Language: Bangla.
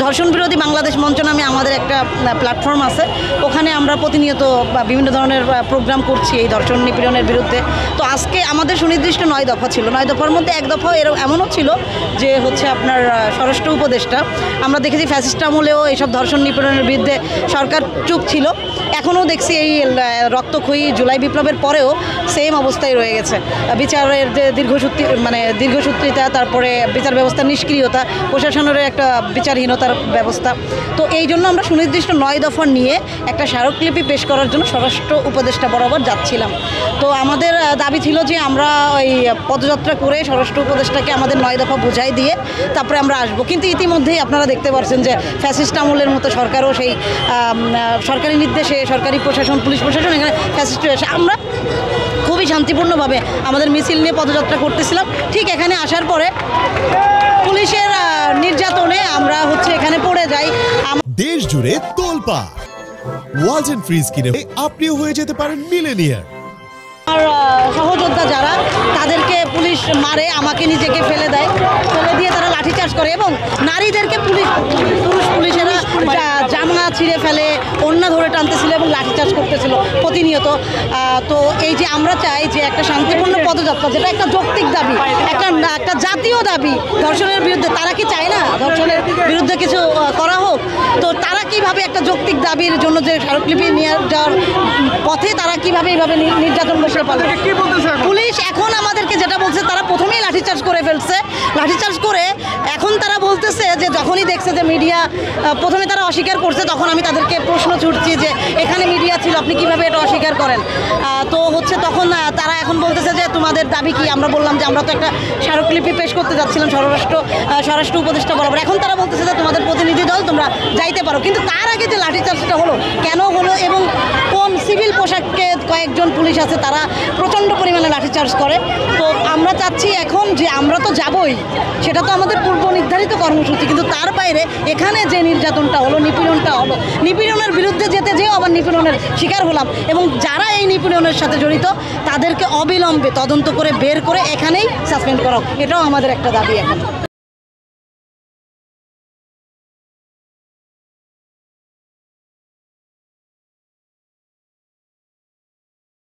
ধর্ষণ বিরোধী বাংলাদেশ মঞ্চ নামে আমাদের একটা প্ল্যাটফর্ম আছে, ওখানে আমরা প্রতিনিয়ত বিভিন্ন ধরনের প্রোগ্রাম করছি এই ধর্ষণ নিপীড়নের বিরুদ্ধে। তো আজকে আমাদের সুনির্দিষ্ট 9 দফা ছিল, 9 দফার মধ্যে এক দফা এমনও ছিল যে হচ্ছে আপনার স্বরাষ্ট্র উপদেষ্টা, আমরা দেখেছি ফ্যাসিস্ট আমলেও এইসব ধর্ষণ নিপীড়নের বিরুদ্ধে সরকার চুপ ছিল, এখনও দেখছি এই রক্তক্ষয়ী জুলাই বিপ্লবের পরেও সেম অবস্থায় রয়ে গেছে। বিচারের যে দীর্ঘসূত্রিতা, তারপরে বিচার ব্যবস্থার নিষ্ক্রিয়তা, প্রশাসনের একটা বিচারহীনতার ব্যবস্থা। তো এই জন্য আমরা সুনির্দিষ্ট 9 দফা নিয়ে একটা স্মারকলিপি পেশ করার জন্য স্বরাষ্ট্র উপদেষ্টা বরাবর যাচ্ছিলাম। তো আমাদের দাবি ছিল যে আমরা ওই পদযাত্রা করে স্বরাষ্ট্র উপদেষ্টাকে আমাদের 9 দফা বুঝাই দিয়ে তারপরে আমরা আসবো। কিন্তু ইতিমধ্যেই আপনারা দেখতে পাচ্ছেন যে ফ্যাসিস্ট আমলের মতো সরকারও সেই সরকারি নির্দেশে সরকারি প্রশাসন, পুলিশ প্রশাসন এখানে ফ্যাসিস্ট হয়ে আসে। আমরা খুবই শান্তিপূর্ণভাবে আমাদের মিছিল নিয়ে পদযাত্রা করতেছিলাম, ঠিক এখানে আসার পরে পুলিশের নির্যাতনে আমরা এখানে পড়ে যাই। দেশ জুড়ে তোলপাড় ওয়ালটন ফ্রিজ কিনে আপনিও হয়ে যেতে পারেন মিলেনিয়ার। আর সহযোদ্ধা যারা, তাদেরকে পুলিশ মারে, আমাকে নিজেকে ফেলে দেয়, ফেলে দিয়ে তারা লাঠিচার্জ করে এবং নারীদেরকে পুলিশেরা জামা ছিঁড়ে ফেলে, ওড়না ধরে টানতেছিল এবং লাঠিচার্জ করতেছিল প্রতিনিয়ত। তো এই যে আমরা চাই যে একটা শান্তিপূর্ণ পদযাত্রা, যেটা একটা যৌক্তিক দাবি, একটা জাতীয় দাবি ধর্ষণের বিরুদ্ধে, তারা কি চায় না ধর্ষণের বিরুদ্ধে কিছু করা হোক? তো তারা কিভাবে একটা যৌক্তিক দাবির জন্য যে স্মারকলিপি নিয়ে যাওয়ার পথে তারা কিভাবে এইভাবে নির্যাতন বসে পারবে? পুলিশ এখন আমাদেরকে যেটা বলছে, তারা প্রথমেই লাঠিচার্জ করে ফেলছে। লাঠিচার্জ করে এখন তারা বলতেছে যে যখনই দেখছে যে মিডিয়া, প্রথমে তারা অস্বীকার করছে, তখন আমি তাদেরকে প্রশ্ন ছুটছি যে এখানে মিডিয়া ছিল, আপনি কিভাবে এটা অস্বীকার করেন? তো তখন তারা এখন বলতেছে যে তোমাদের দাবি কি? আমরা বললাম যে আমরা তো একটা স্মারকলিপি পেশ করতে যাচ্ছিলাম স্বরাষ্ট্র উপদেষ্টা বরাবর। এখন তারা বলতেছে যে তোমাদের প্রতিনিধি দল, তোমরা যাইতে পারো। কিন্তু তার আগে যে লাঠিচার্জটা হলো, কেন হলো এবং কোন সিভিল পোশাককে কয়েকজন পুলিশ আছে তারা প্রচণ্ড পরিমাণে লাঠিচার্জ করে। তো আমরা চাচ্ছি এখন যে আমরা তো যাবই, সেটা তো আমাদের পূর্ব নির্ধারিত কর্মসূচি, কিন্তু তার বাইরে এখানে যে নির্যাতনটা হলো, নিপীড়নটা হলো, নিপীড়নের বিরুদ্ধে যেতে যেও আবার নিপীড়নের শিকার হলাম এবং যারা এই নিপীড়নের সাথে জড়িত তাদেরকে অবিলম্বে তদন্ত করে বের করে এখানেই সাসপেন্ড করা হোক, এটাও আমাদের একটা দাবি এখন।